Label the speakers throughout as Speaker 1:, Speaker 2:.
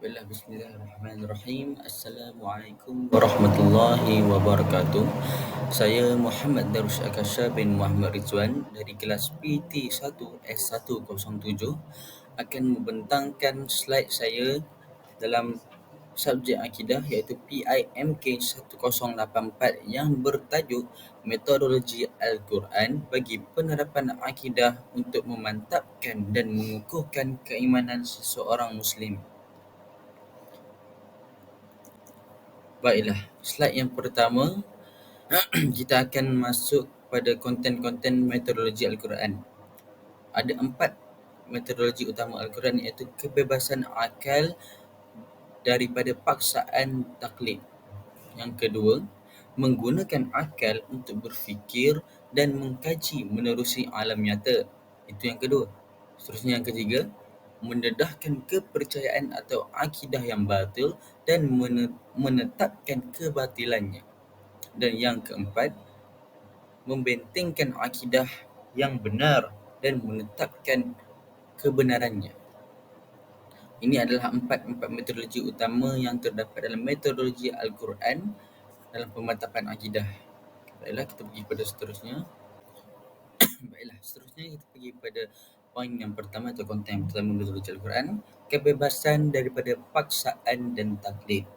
Speaker 1: Bismillahirrahmanirrahim. Assalamualaikum warahmatullahi wabarakatuh. Saya Muhammad Darus Akasha bin Muhammad Rizwan dari kelas PT1 S107 akan membentangkan slide saya dalam subjek akidah iaitu PIMK 1084 yang bertajuk Metodologi Al-Quran bagi penerapan akidah untuk memantapkan dan mengukuhkan keimanan seseorang Muslim. Baiklah, slide yang pertama kita akan masuk pada konten-konten metodologi Al-Quran. Ada 4 metodologi utama Al-Quran iaitu kebebasan akal daripada paksaan taklid. Yang kedua, menggunakan akal untuk berfikir dan mengkaji menerusi alam nyata. Itu yang kedua. Seterusnya yang ketiga, mendedahkan kepercayaan atau akidah yang batil dan menetapkan kebatilannya. Dan yang keempat, membentengkan akidah yang benar dan menetapkan kebenarannya. Ini adalah empat metodologi utama yang terdapat dalam metodologi Al-Quran dalam pemantapan akidah. Baiklah, kita pergi pada seterusnya. Baiklah, seterusnya kita pergi pada poin yang pertama atau konten yang pertama metodologi Al-Quran, kebebasan daripada paksaan dan taklid.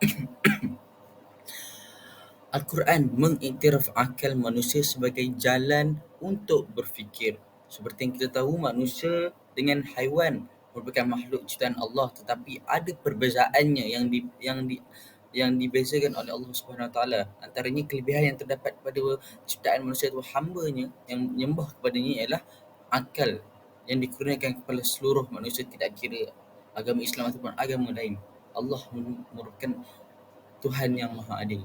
Speaker 1: Al-Quran mengiktiraf akal manusia sebagai jalan untuk berfikir. Seperti yang kita tahu, manusia dengan haiwan merupakan makhluk ciptaan Allah, tetapi ada perbezaannya yang dibezakan oleh Allah Subhanahu Wa Taala. Antaranya kelebihan yang terdapat pada ciptaan manusia itu, hamba-Nya yang menyembah kepadanya ialah akal yang dikurniakan kepada seluruh manusia, tidak kira agama Islam ataupun agama lain. Allah merupakan Tuhan yang Maha Adil.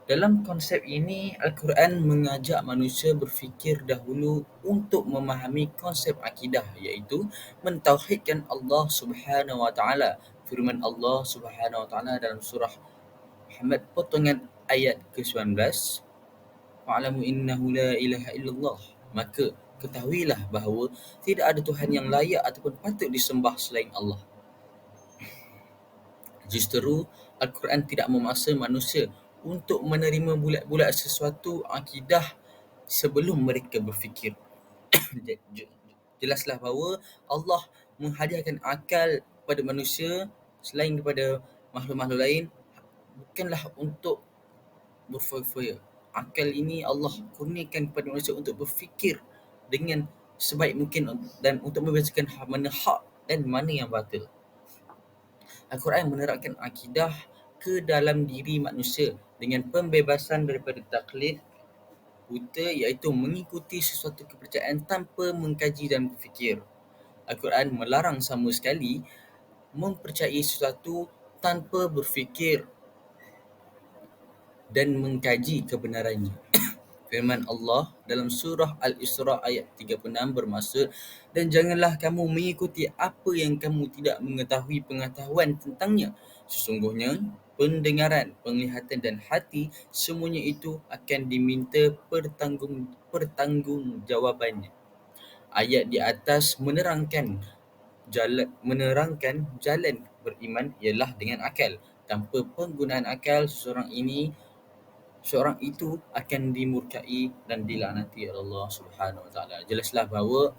Speaker 1: Dalam konsep ini, Al-Quran mengajak manusia berfikir dahulu untuk memahami konsep akidah, iaitu mentauhidkan Allah Subhanahu Wa Taala. Firman Allah Subhanahu Wa Taala dalam surah Muhammad potongan ayat ke-19, "Fa'lamu innahu la ilaha illallah." Maka ketahuilah bahawa tidak ada Tuhan yang layak ataupun patut disembah selain Allah. Justru Al-Quran tidak memaksa manusia untuk menerima bulat-bulat sesuatu akidah sebelum mereka berfikir. Jelaslah bahawa Allah menghadiahkan akal kepada manusia selain daripada makhluk-makhluk lain bukanlah untuk berfoya-foya. Akal ini Allah kurniakan kepada manusia untuk berfikir dengan sebaik mungkin dan untuk membezakan mana hak dan mana yang batil. Al-Quran menerapkan akidah ke dalam diri manusia dengan pembebasan daripada taklid buta, iaitu mengikuti sesuatu kepercayaan tanpa mengkaji dan berfikir. Al-Quran melarang sama sekali mempercayai sesuatu tanpa berfikir dan mengkaji kebenarannya. Firman Allah dalam surah Al-Isra ayat 36 bermaksud, "Dan janganlah kamu mengikuti apa yang kamu tidak mengetahui pengetahuan tentangnya. Sesungguhnya pendengaran, penglihatan dan hati, semuanya itu akan diminta pertanggungjawabannya." Ayat di atas menerangkan jalan beriman ialah dengan akal. Tanpa penggunaan akal, seorang itu akan dimurkai dan dilaknati oleh Allah Subhanahu Wa Taala. Jelaslah bahawa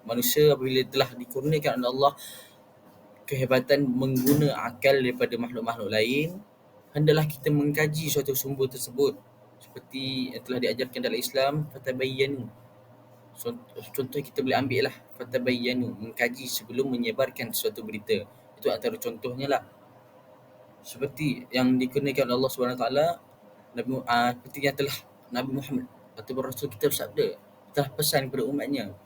Speaker 1: manusia apabila telah dikurniakan oleh Allah kehebatan mengguna akal daripada makhluk-makhluk lain, hendaklah kita mengkaji suatu sumber tersebut. Seperti yang telah diajarkan dalam Islam, fatabayyanu. Contoh kita boleh ambil lah, fatabayyanu, mengkaji sebelum menyebarkan suatu berita. Itu antara contohnya lah. Seperti yang dikurniakan oleh Allah Subhanahu Wa Taala, seperti yang telah Nabi Muhammad atau Rasul kita bersabda, telah pesan kepada umatnya,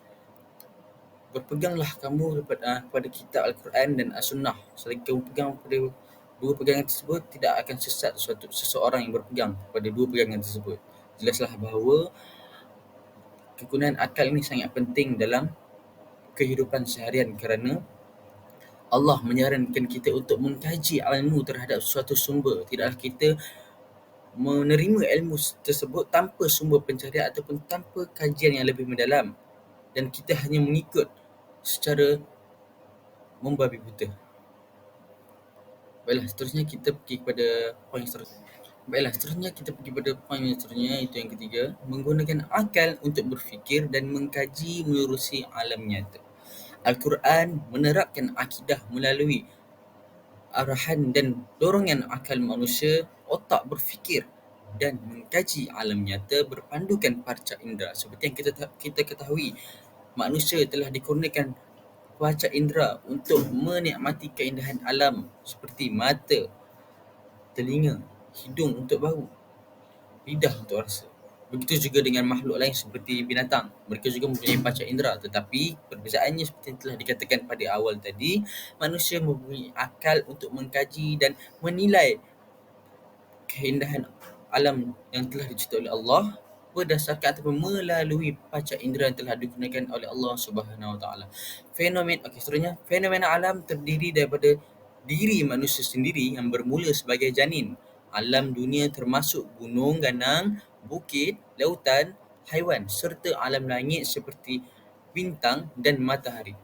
Speaker 1: berpeganglah kamu kepada kitab Al-Quran dan As-Sunnah. Selagi kamu pegang pada dua pegangan tersebut, tidak akan sesat seseorang yang berpegang pada dua pegangan tersebut. Jelaslah bahawa kegunaan akal ini sangat penting dalam kehidupan seharian, kerana Allah menyarankan kita untuk mengkaji ilmu terhadap suatu sumber. Tidaklah kita menerima ilmu tersebut tanpa sumber pencarian ataupun tanpa kajian yang lebih mendalam, dan kita hanya mengikut secara membabi buta. Baiklah, seterusnya kita pergi kepada poin seterusnya. Baiklah, seterusnya kita pergi pada poin yang seterusnya, itu yang ketiga, menggunakan akal untuk berfikir dan mengkaji menerusi alam nyata. Al-Quran menerapkan akidah melalui arahan dan dorongan akal manusia, otak berfikir dan mengkaji alam nyata berpandukan panca indera. Seperti yang kita ketahui, manusia telah dikurniakan panca indera untuk menikmati keindahan alam seperti mata, telinga, hidung untuk bau, lidah untuk rasa. Begitu juga dengan makhluk lain seperti binatang. Mereka juga mempunyai panca indera, tetapi perbezaannya seperti yang telah dikatakan pada awal tadi, manusia mempunyai akal untuk mengkaji dan menilai keindahan alam yang telah dicipta oleh Allah berdasarkan ataupun melalui panca indera yang telah digunakan oleh Allah Subhanahu Wa Taala. Seterusnya, fenomena alam terdiri daripada diri manusia sendiri yang bermula sebagai janin. Alam dunia termasuk gunung, ganang, bukit, lautan, haiwan serta alam langit seperti bintang dan matahari.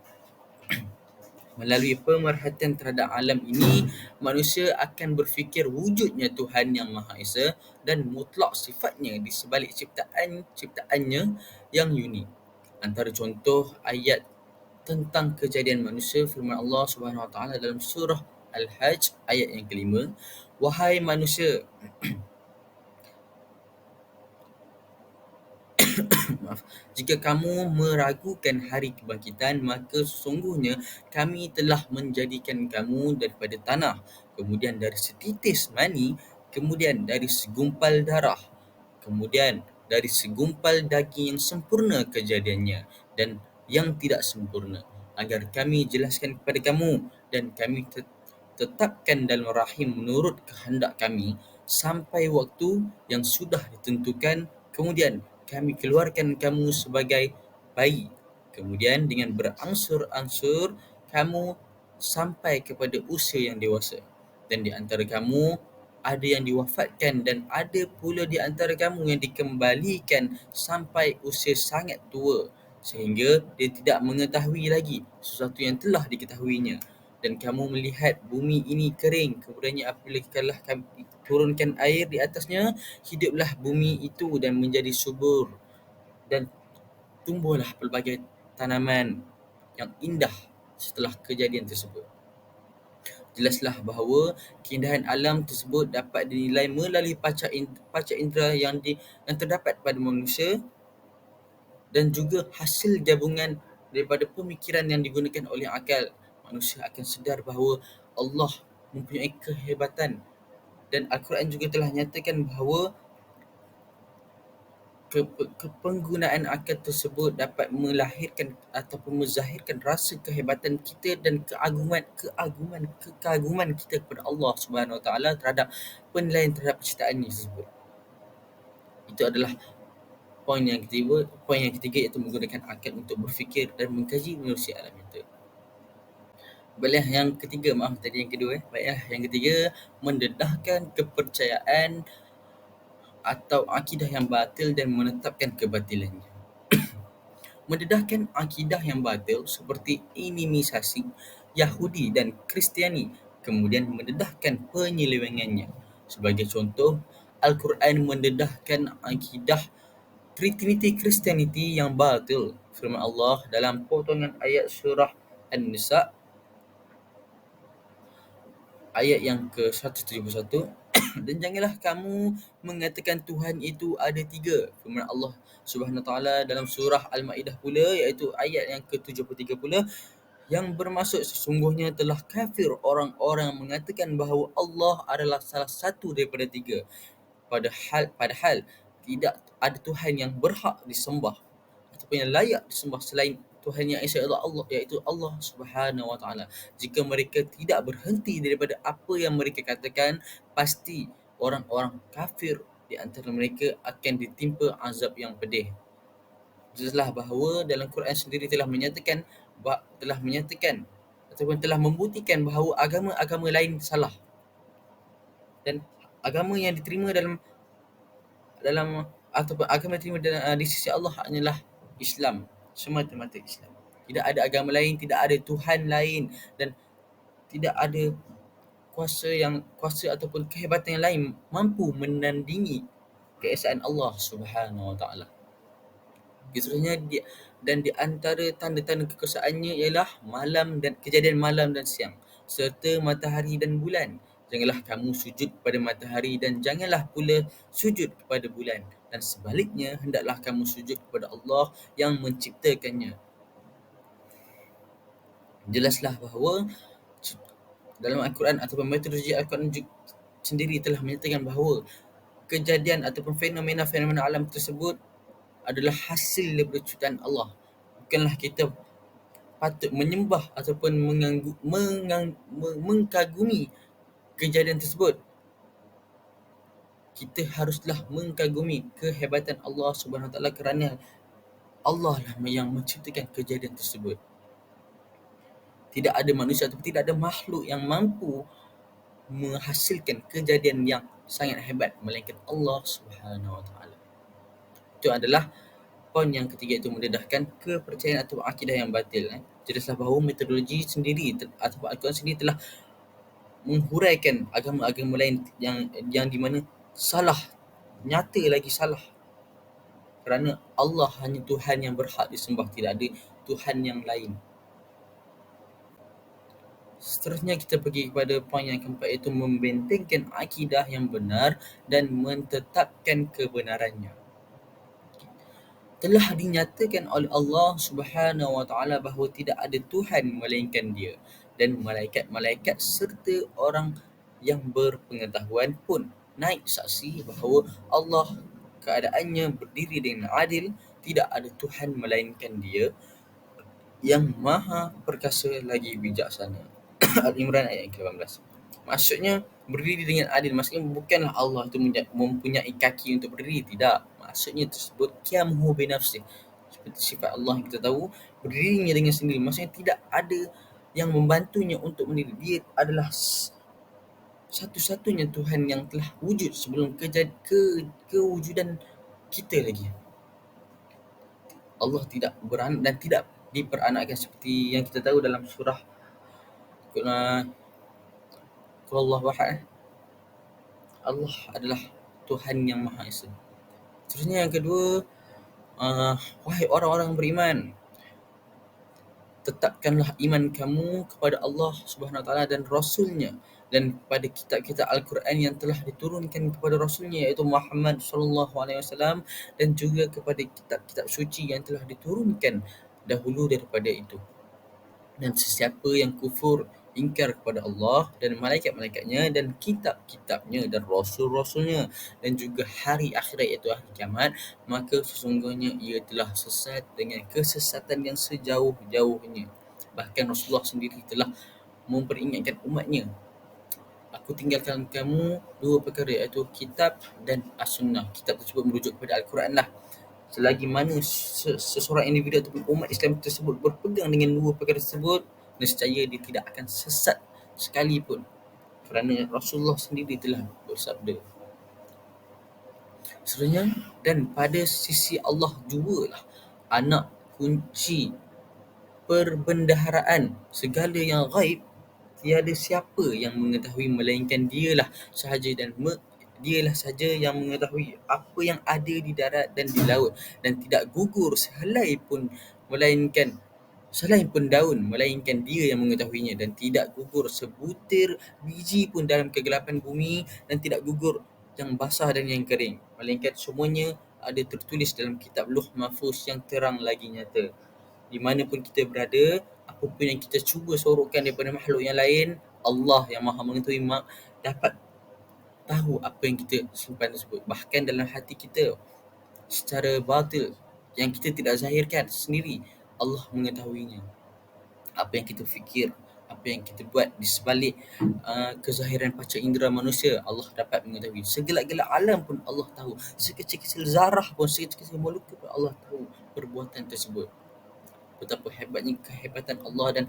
Speaker 1: Melalui pemerhatian terhadap alam ini, manusia akan berfikir wujudnya Tuhan Yang Maha Esa dan mutlak sifatnya di sebalik ciptaannya yang unik. Antara contoh ayat tentang kejadian manusia, firman Allah Subhanahu Wa Taala dalam surah Al-Hajj ayat yang kelima, "Wahai manusia, maaf, jika kamu meragukan hari kebangkitan, maka sesungguhnya kami telah menjadikan kamu daripada tanah, kemudian dari setitis mani, kemudian dari segumpal darah, kemudian dari segumpal daging yang sempurna kejadiannya dan yang tidak sempurna, agar kami jelaskan kepada kamu dan kami tetapkan dalam rahim menurut kehendak kami sampai waktu yang sudah ditentukan, kemudian kami keluarkan kamu sebagai bayi, kemudian dengan berangsur-angsur kamu sampai kepada usia yang dewasa, dan di antara kamu ada yang diwafatkan dan ada pula di antara kamu yang dikembalikan sampai usia sangat tua sehingga dia tidak mengetahui lagi sesuatu yang telah diketahuinya. Dan kamu melihat bumi ini kering, kemudiannya apabila kalah kami turunkan air di atasnya, hiduplah bumi itu dan menjadi subur dan tumbuhlah pelbagai tanaman yang indah setelah kejadian tersebut. Jelaslah bahawa keindahan alam tersebut dapat dinilai melalui panca indera yang terdapat pada manusia dan juga hasil gabungan daripada pemikiran yang digunakan oleh akal. Manusia akan sedar bahawa Allah mempunyai kehebatan, dan Al-Quran juga telah nyatakan bahawa penggunaan akal tersebut dapat melahirkan ataupun menzahirkan rasa kehebatan kita dan kekaguman kita kepada Allah Subhanahu Wa Taala terhadap penilaian terhadap ciptaannya tersebut. Itu adalah poin yang ketiga iaitu menggunakan akal untuk berfikir dan mengkaji menerusi alam nyata. Baiklah, yang ketiga, maaf tadi yang kedua. Baiklah, yang ketiga, mendedahkan kepercayaan atau akidah yang batil dan menetapkan kebatilannya. Mendedahkan akidah yang batil seperti animisasi Yahudi dan Kristiani, kemudian mendedahkan penyelewengannya. Sebagai contoh, Al-Quran mendedahkan akidah Trinity Christianity yang batil. Firman Allah dalam potongan ayat surah An-Nisa ayat yang ke-171, dan janganlah kamu mengatakan Tuhan itu ada tiga. Firman Allah Subhanahu Wa Taala dalam surah Al-Maidah pula, iaitu ayat yang ke-73 pula, yang bermaksud sesungguhnya telah kafir orang-orang mengatakan bahawa Allah adalah salah satu daripada tiga, padahal tidak ada Tuhan yang berhak disembah ataupun yang layak disembah selain Tuhan yang Esa Allah, iaitu Allah Subhanahu Wa Taala. Jika mereka tidak berhenti daripada apa yang mereka katakan, pasti orang-orang kafir di antara mereka akan ditimpa azab yang pedih. Jelaslah bahawa dalam Quran sendiri telah menyatakan ataupun telah membuktikan bahawa agama-agama lain salah, dan agama yang diterima dalam ataupun agama yang diterima di sisi Allah hanyalah Islam, semata-mata Islam. Tidak ada agama lain, tidak ada Tuhan lain, dan tidak ada kuasa ataupun kehebatan yang lain mampu menandingi keesaan Allah Subhanahu Wa Taala. Seterusnya dan di antara tanda-tanda kekuasaannya ialah malam dan kejadian malam dan siang serta matahari dan bulan. Janganlah kamu sujud kepada matahari dan janganlah pula sujud kepada bulan, dan sebaliknya hendaklah kamu sujud kepada Allah yang menciptakannya. Jelaslah bahawa dalam Al-Quran ataupun metodologi Al-Quran sendiri telah menyatakan bahawa kejadian ataupun fenomena-fenomena alam tersebut adalah hasil daripada ciptaan Allah. Bukanlah kita patut menyembah ataupun mengkagumi kejadian tersebut. Kita haruslah mengkagumi kehebatan Allah Subhanahu Wa Taala kerana Allah lah yang menciptakan kejadian tersebut. Tidak ada manusia ataupun tidak ada makhluk yang mampu menghasilkan kejadian yang sangat hebat melainkan Allah Subhanahu Wa Taala. Itu adalah poin yang ketiga, itu mendedahkan kepercayaan atau akidah yang batil. Jelaslah bahawa metodologi sendiri atau Al-Quran sendiri telah menghuraikan agama-agama lain yang di mana salah, nyata lagi salah. Kerana Allah hanya Tuhan yang berhak disembah, tidak ada Tuhan yang lain. Seterusnya kita pergi kepada poin yang keempat, iaitu membentengkan akidah yang benar dan mentetapkan kebenarannya. Telah dinyatakan oleh Allah Subhanahu Wa Taala bahawa tidak ada Tuhan melainkan Dia, dan malaikat-malaikat serta orang yang berpengetahuan pun naik saksi bahawa Allah keadaannya berdiri dengan adil, tidak ada Tuhan melainkan Dia yang maha perkasa lagi bijaksana. Al-Imran ayat ke-18. Maksudnya berdiri dengan adil, maksudnya bukanlah Allah itu mempunyai kaki untuk berdiri, tidak. Maksudnya tersebut qiyamuhu binafsih. Seperti sifat Allah yang kita tahu, berdirinya dengan sendiri. Maksudnya tidak ada yang membantunya untuk berdiri. Dia adalah satu-satunya Tuhan yang telah wujud sebelum kewujudan kita lagi. Allah tidak beranak dan tidak diperanakkan seperti yang kita tahu dalam surah Qul Allahu Ahad. Allah adalah Tuhan yang Maha Esa. Seterusnya yang kedua, wahai orang-orang beriman, tetapkanlah iman kamu kepada Allah Subhanahu Wa Taala dan Rasulnya, dan pada kitab-kitab Al-Quran yang telah diturunkan kepada Rasulnya iaitu Muhammad sallallahu alaihi wasallam, dan juga kepada kitab-kitab suci yang telah diturunkan dahulu daripada itu. Dan sesiapa yang kufur, ingkar kepada Allah dan malaikat-malaikatnya dan kitab-kitabnya dan rasul-rasulnya dan juga hari akhirat iaitu hari kiamat, maka sesungguhnya ia telah sesat dengan kesesatan yang sejauh-jauhnya. Bahkan Rasulullah sendiri telah memperingatkan umatnya, aku tinggalkan kamu dua perkara, iaitu kitab dan as-sunnah. Kitab tersebut merujuk kepada Al-Quran lah. Selagi mana seseorang individu ataupun umat Islam tersebut berpegang dengan dua perkara tersebut, nescaya dia tidak akan sesat sekalipun, kerana Rasulullah sendiri telah bersabda. Seterusnya, dan pada sisi Allah jugalah anak kunci perbendaharaan segala yang gaib. Tiada siapa yang mengetahui melainkan dialah sahaja, dan dialah saja yang mengetahui apa yang ada di darat dan di laut, dan tidak gugur sehelai pun daun melainkan dia yang mengetahuinya, dan tidak gugur sebutir biji pun dalam kegelapan bumi, dan tidak gugur yang basah dan yang kering, melainkan semuanya ada tertulis dalam kitab Luh Mahfuz yang terang lagi nyata. Di mana pun kita berada, apa pun yang kita cuba sorokkan daripada makhluk yang lain, Allah yang Maha mengetahui dapat tahu apa yang kita simpan tersebut. Bahkan dalam hati kita secara batil yang kita tidak zahirkan sendiri, Allah mengetahuinya. Apa yang kita fikir, apa yang kita buat di sebalik kezahiran panca indera manusia, Allah dapat mengetahui. Segelak-gelak alam pun Allah tahu. Sekecil-kecil zarah pun, sekecil-kecil molekul pun Allah tahu perbuatan tersebut. Betapa hebatnya kehebatan Allah dan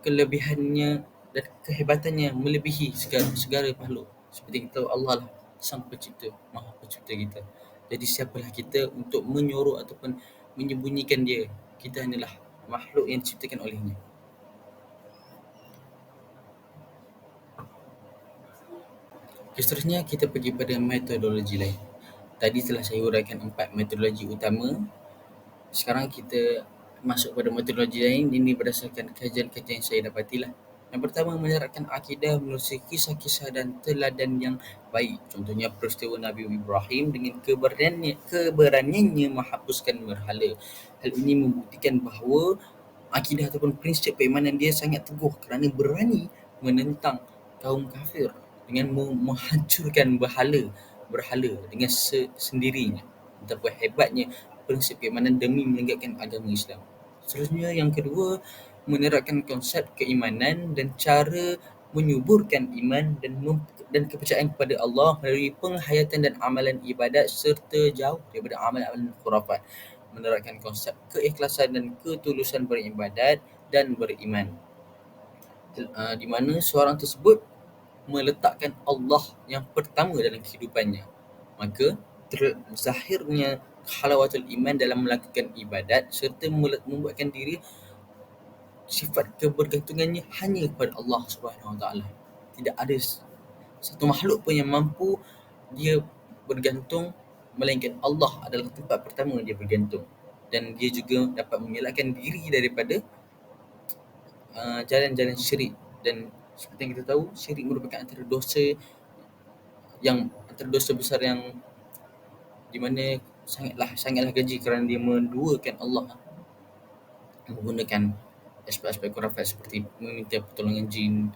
Speaker 1: kelebihannya dan kehebatannya melebihi segala makhluk. Seperti kita tahu, Allah lah Sang Pencipta, Maha Pencipta kita. Jadi siapalah kita untuk menyuruh ataupun menyembunyikan dia? Kita hanyalah makhluk yang diciptakan olehnya. Seterusnya kita pergi pada metodologi lain. Tadi telah saya uraikan 4 metodologi utama. Sekarang kita masuk pada metodologi lain. Ini berdasarkan kajian-kajian yang saya dapatilah. Yang pertama, menyeratkan akidah melalui kisah-kisah dan teladan yang baik. Contohnya peristiwa Nabi Ibrahim dengan keberaniannya menghapuskan berhala. Hal ini membuktikan bahawa akidah ataupun prinsip keimanan dia sangat teguh kerana berani menentang kaum kafir dengan menghancurkan berhala dengan sendirinya. Betapa hebatnya prinsip keimanan demi menegakkan agama Islam. Seterusnya yang kedua, menerapkan konsep keimanan dan cara menyuburkan iman dan kepercayaan kepada Allah melalui penghayatan dan amalan ibadat serta jauh daripada amalan-amalan khurafat. Menerapkan konsep keikhlasan dan ketulusan beribadat dan beriman. Di mana seorang tersebut meletakkan Allah yang pertama dalam kehidupannya. Maka terzahirnya halawatul iman dalam melakukan ibadat serta membuatkan diri sifat kebergantungannya hanya kepada Allah Subhanahu Wa Taala. Tidak ada satu makhluk pun yang mampu dia bergantung melainkan Allah adalah tempat pertama dia bergantung. Dan dia juga dapat mengelakkan diri daripada jalan-jalan syirik. Dan seperti yang kita tahu, syirik merupakan antara dosa besar yang di mana sangatlah keji kerana dia menduakan Allah menggunakan aspek-aspek khurafat seperti meminta pertolongan jin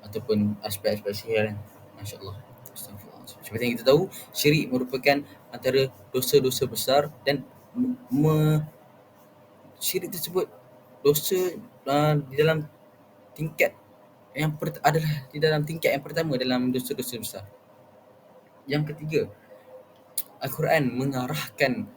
Speaker 1: ataupun aspek-aspek sihir. Masya-Allah. Astagfirullahalazim. Seperti yang kita tahu, syirik merupakan antara dosa-dosa besar dan syirik tersebut dosa di dalam tingkat adalah di dalam tingkat yang pertama dalam dosa-dosa besar. Yang ketiga, Al-Quran mengarahkan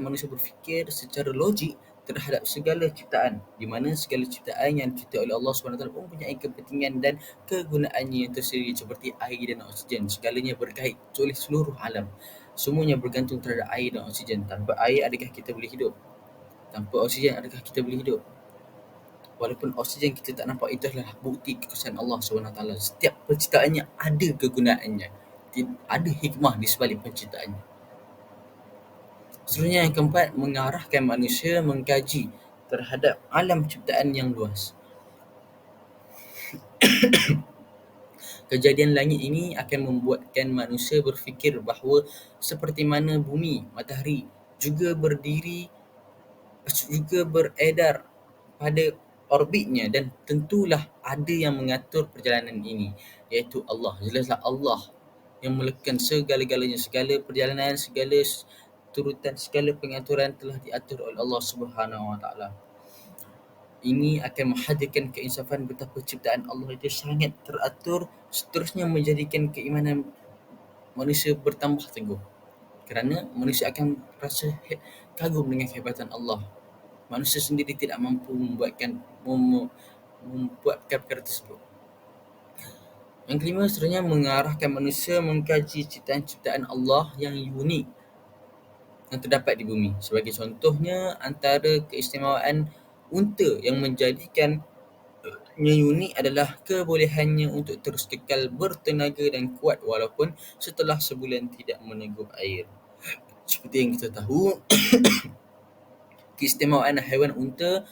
Speaker 1: manusia berfikir secara logik terhadap segala ciptaan, di mana segala ciptaan yang dicipta oleh Allah SWT mempunyai kepentingan dan kegunaannya yang tersendiri seperti air dan oksigen. Segalanya berkait oleh seluruh alam. Semuanya bergantung terhadap air dan oksigen. Tanpa air adakah kita boleh hidup? Tanpa oksigen adakah kita boleh hidup? Walaupun oksigen kita tak nampak, itu adalah bukti kekuasaan Allah SWT. Setiap penciptaannya ada kegunaannya. Ada hikmah di sebalik penciptaannya. Seterusnya yang keempat, mengarahkan manusia mengkaji terhadap alam ciptaan yang luas. Kejadian langit ini akan membuatkan manusia berfikir bahawa seperti mana bumi, matahari juga beredar pada orbitnya, dan tentulah ada yang mengatur perjalanan ini, iaitu Allah. Jelaslah Allah yang melakukan segala-galanya, segala perjalanan, segala turutan, segala pengaturan telah diatur oleh Allah Subhanahu Wa Taala. Ini akan menghadirkan keinsafan betapa ciptaan Allah itu sangat teratur, seterusnya menjadikan keimanan manusia bertambah teguh. Kerana manusia akan rasa kagum dengan kehebatan Allah. Manusia sendiri tidak mampu membuat perkara tersebut. Yang kelima, seterusnya mengarahkan manusia mengkaji ciptaan-ciptaan Allah yang unik yang terdapat di bumi. Sebagai contohnya, antara keistimewaan unta yang menjadikannya unik adalah kebolehannya untuk terus kekal bertenaga dan kuat walaupun setelah sebulan tidak meneguh air. Seperti yang kita tahu, keistimewaan haiwan unta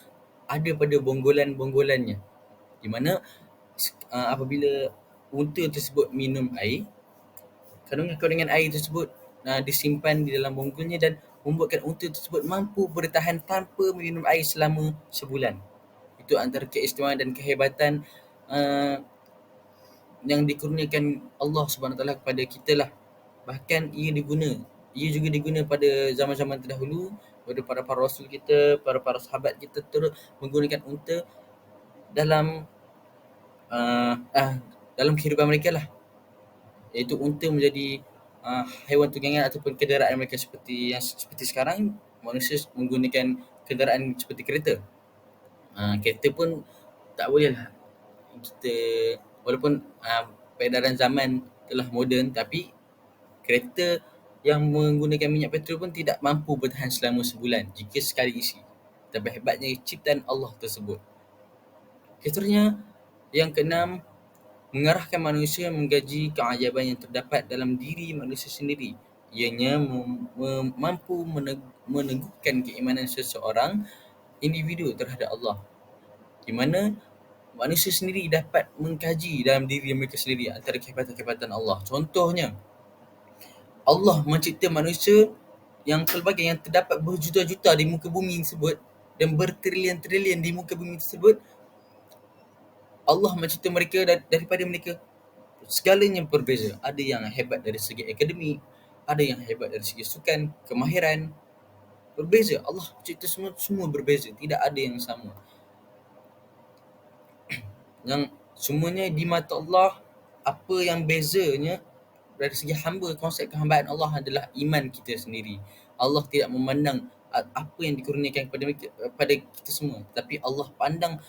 Speaker 1: ada pada bonggolan-bonggolannya, di mana apabila unta tersebut minum air, kandungan-kandungan air tersebut disimpan di dalam bonggolnya dan membuatkan unta tersebut mampu bertahan tanpa minum air selama sebulan. Itu antara keistimewaan dan kehebatan yang dikurniakan Allah SWT kepada kita lah. Bahkan ia juga diguna pada zaman-zaman terdahulu, pada para rasul kita, para sahabat kita terus menggunakan unta dalam dalam kehidupan mereka lah. Iaitu unta menjadi haiwan tunggangan ataupun kenderaan mereka, seperti sekarang manusia menggunakan kenderaan seperti kereta. Kereta pun tak boleh lah kita, walaupun peredaran zaman telah moden, tapi kereta yang menggunakan minyak petrol pun tidak mampu bertahan selama sebulan jika sekali isi. Betapa hebatnya ciptaan Allah tersebut. Seterusnya, yang keenam, mengarahkan manusia menggaji keajaiban yang terdapat dalam diri manusia sendiri. Ianya mampu meneguhkan keimanan seseorang individu terhadap Allah, di mana manusia sendiri dapat mengkaji dalam diri mereka sendiri antara kehebatan-kehebatan Allah. Contohnya, Allah mencipta manusia yang pelbagai, yang terdapat berjuta-juta di muka bumi tersebut dan bertrilion-trilion di muka bumi tersebut. Allah mencipta mereka daripada mereka segalanya berbeza. Ada yang hebat dari segi akademik, ada yang hebat dari segi sukan, kemahiran, berbeza. Allah cipta semua berbeza, tidak ada yang sama. Yang semuanya di mata Allah, apa yang bezanya dari segi hamba, konsep kehambaan Allah adalah iman kita sendiri. Allah tidak memandang apa yang dikurniakan pada kita semua, tapi Allah pandang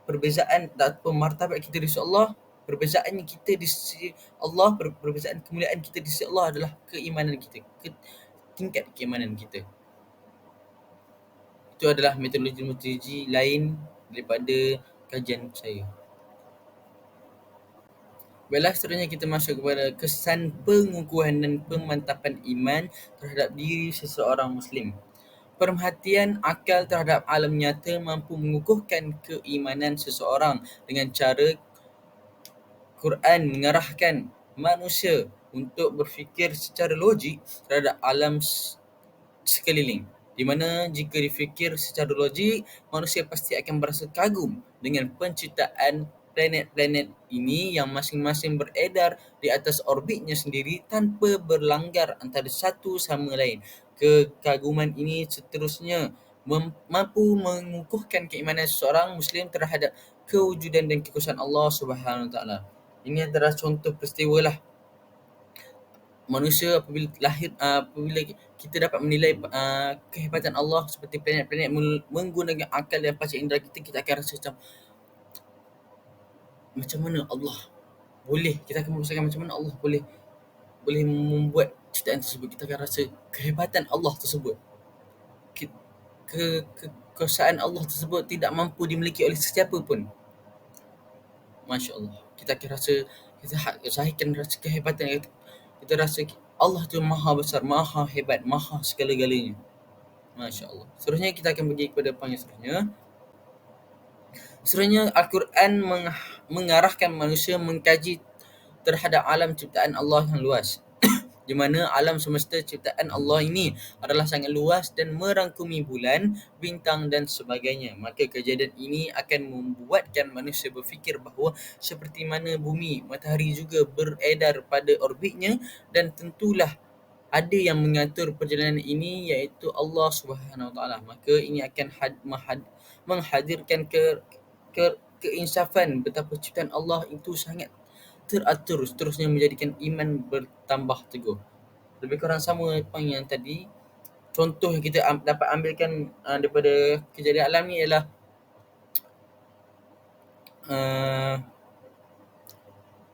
Speaker 1: perbezaan atau martabat kita di sisi Allah. Perbezaan kita di sisi Allah, perbezaan kemuliaan kita di sisi Allah adalah keimanan kita, tingkat keimanan kita. Itu adalah metodologi lain daripada kajian saya. Baiklah, seterusnya kita masuk kepada kesan pengukuhan dan pemantapan iman terhadap diri seseorang Muslim. Pemerhatian akal terhadap alam nyata mampu mengukuhkan keimanan seseorang dengan cara Quran mengarahkan manusia untuk berfikir secara logik terhadap alam sekeliling, di mana jika difikir secara logik, manusia pasti akan berasa kagum dengan penciptaan planet-planet ini yang masing-masing beredar di atas orbitnya sendiri tanpa berlanggar antara satu sama lain. Kekaguman ini seterusnya mampu mengukuhkan keimanan seseorang Muslim terhadap kewujudan dan kekuasaan Allah Subhanahu Wa Taala. Ini adalah contoh peristiwa lah manusia apabila lahir, apabila kita dapat menilai kehebatan Allah seperti planet-planet menggunakan akal dan panca indera kita, kita akan rasa macam mana Allah boleh, kita akan merasakan macam mana Allah boleh membuat ciptaan tersebut. Kita akan rasa kehebatan Allah tersebut, kekuasaan Allah tersebut tidak mampu dimiliki oleh sesiapa pun. Masya Allah, kita akan rasa, kita zahirkan rasa kehebatan, kita rasa Allah tu maha besar, maha hebat, maha segala-galanya. Masya Allah. Seterusnya kita akan pergi kepada poin yang seterusnya. Seterusnya, Al-Quran mengarahkan manusia mengkaji terhadap alam ciptaan Allah yang luas, di mana alam semesta ciptaan Allah ini adalah sangat luas dan merangkumi bulan, bintang dan sebagainya. Maka kejadian ini akan membuatkan manusia berfikir bahawa seperti mana bumi, matahari juga beredar pada orbitnya, dan tentulah ada yang mengatur perjalanan ini, iaitu Allah Subhanahu Wa Taala. Maka ini akan menghadirkan keinsafan betapa ciptaan Allah itu sangat teratur, seterusnya menjadikan iman bertambah teguh. Lebih kurang sama poin yang tadi. Contoh yang kita dapat ambilkan daripada kejadian alam ni ialah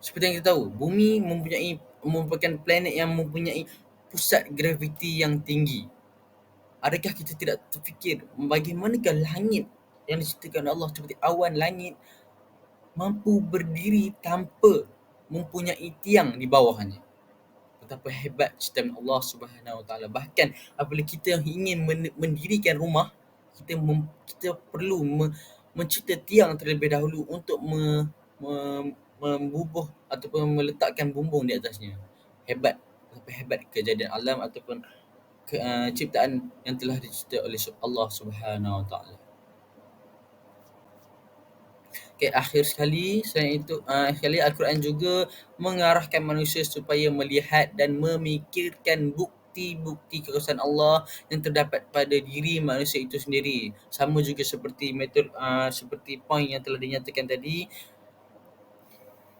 Speaker 1: seperti yang kita tahu, bumi merupakan planet yang mempunyai pusat graviti yang tinggi. Adakah kita tidak terfikir bagaimanakah langit yang diciptakan Allah seperti awan langit mampu berdiri tanpa mempunyai tiang di bawahnya? Betapa hebat ciptaan Allah Subhanahu Wa Taala. Bahkan apabila kita ingin mendirikan rumah, kita perlu mencipta tiang terlebih dahulu untuk membubuh ataupun meletakkan bumbung di atasnya. Hebat, betapa hebat kejadian alam ataupun ciptaan yang telah dicipta oleh Allah Subhanahu Wa Taala. Okay, akhir sekali, selain itu, sekali Al-Quran juga mengarahkan manusia supaya melihat dan memikirkan bukti-bukti kekuasaan Allah yang terdapat pada diri manusia itu sendiri. Sama juga seperti seperti poin yang telah dinyatakan tadi,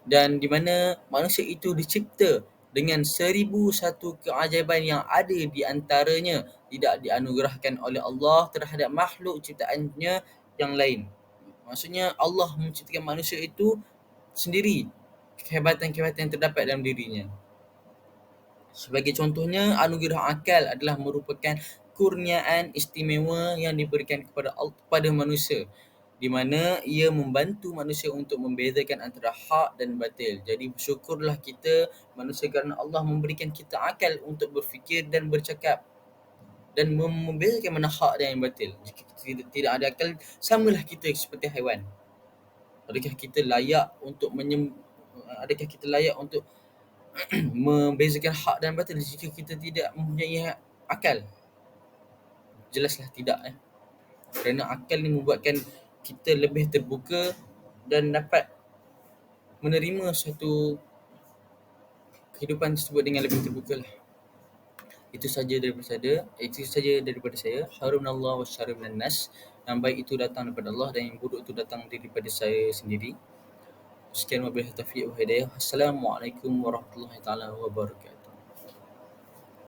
Speaker 1: dan di mana manusia itu dicipta dengan 1001 keajaiban yang ada di antaranya tidak dianugerahkan oleh Allah terhadap makhluk ciptaannya yang lain. Maksudnya Allah menciptakan manusia itu sendiri kehebatan-kehebatan yang terdapat dalam dirinya. Sebagai contohnya, anugerah akal adalah merupakan kurniaan istimewa yang diberikan kepada manusia. di mana ia membantu manusia untuk membezakan antara hak dan batil. Jadi bersyukurlah kita manusia kerana Allah memberikan kita akal untuk berfikir dan bercakap dan membezakan mana hak dan yang batil. Jika kita tidak ada akal, samalah kita seperti haiwan. Adakah kita layak untuk adakah kita layak untuk membezakan hak dan batil jika kita tidak mempunyai akal? Jelaslah tidak. Kerana akal ni membuatkan kita lebih terbuka dan dapat menerima suatu kehidupan tersebut dengan lebih terbuka lah. Itu saja daripada saya. Harunallah wa syarri minan nas. Yang baik itu datang daripada Allah dan yang buruk itu datang daripada saya sendiri. Sekian wabillahi taufiq wa hidayah. Assalamualaikum warahmatullahi taala wabarakatuh.